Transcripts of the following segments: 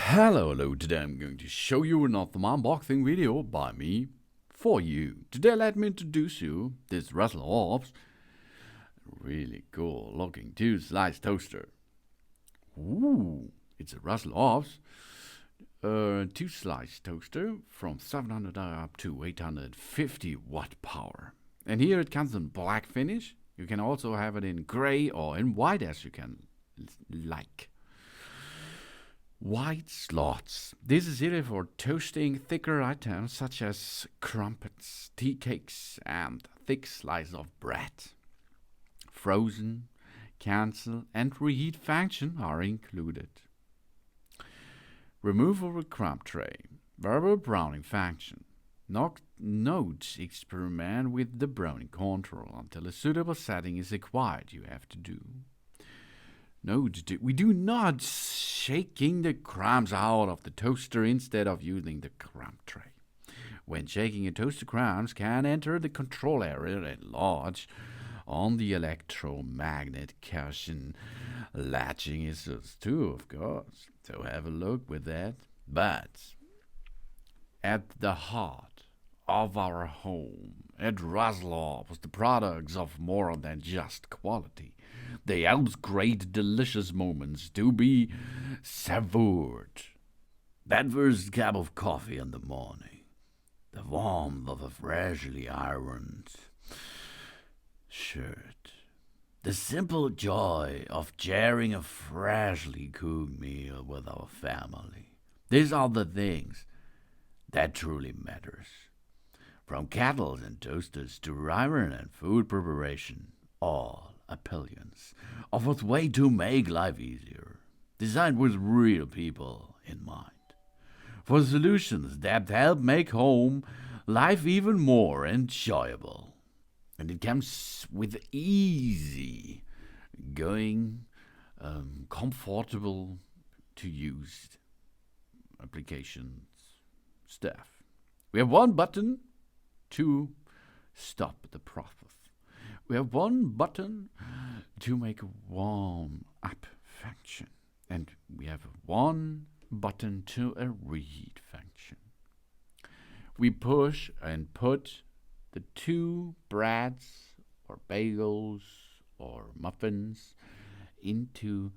Hello, today I'm going to show you another unboxing video by me for you. Today let me introduce you this Russell Hobbs really cool looking 2-slice toaster. Ooh, it's a Russell Hobbs 2-slice toaster from 700 up to 850 watt power. And here it comes in black finish. You can also have it in gray or in white as you can like. White slots. This is ideal for toasting thicker items such as crumpets, tea cakes, and thick slices of bread. Frozen, cancel, and reheat function are included. Removable crumb tray. Variable browning function. Note experiment with the browning control until a suitable setting is acquired. You have to do. Note, we do not shaking the crumbs out of the toaster instead of using the crumb tray. When shaking a toaster, crumbs can enter the control area and lodge on the electro-magnet cushion. Latching is used too, of course, so have a look with that. But at the heart of our home, at Russell Hobbs, the products of more than just quality. They hold great delicious moments to be savoured. That first cup of coffee in the morning, the warmth of a freshly ironed shirt, the simple joy of sharing a freshly cooked meal with our family. These are the things that truly matters. From kettles and toasters to iron and food preparation, all appliances offers way to make life easier, designed with real people in mind, for solutions that help make home life even more enjoyable. And it comes with easy going, comfortable to use applications stuff. We have one button to stop the process. We have one button to make a warm up function. And we have one button to a reheat function. We push and put the two breads or bagels or muffins into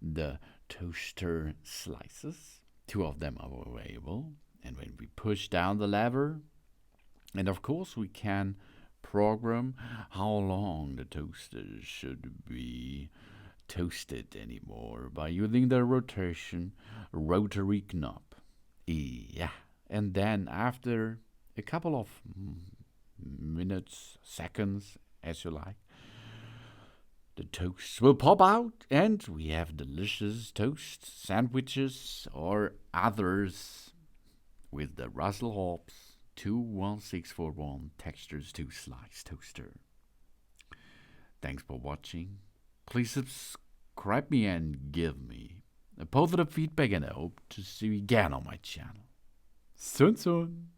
the toaster slices. Two of them are available. And when we push down the lever, and of course we can program how long the toaster should be toasted anymore by using the rotary knob. Yeah. And then after a couple of minutes, seconds, as you like, the toast will pop out and we have delicious toast, sandwiches, or others with the Russell Hobbs 21641 Textures 2-slice toaster. Thanks for watching. Please subscribe me and give me a positive feedback, and I hope to see you again on my channel. Soon.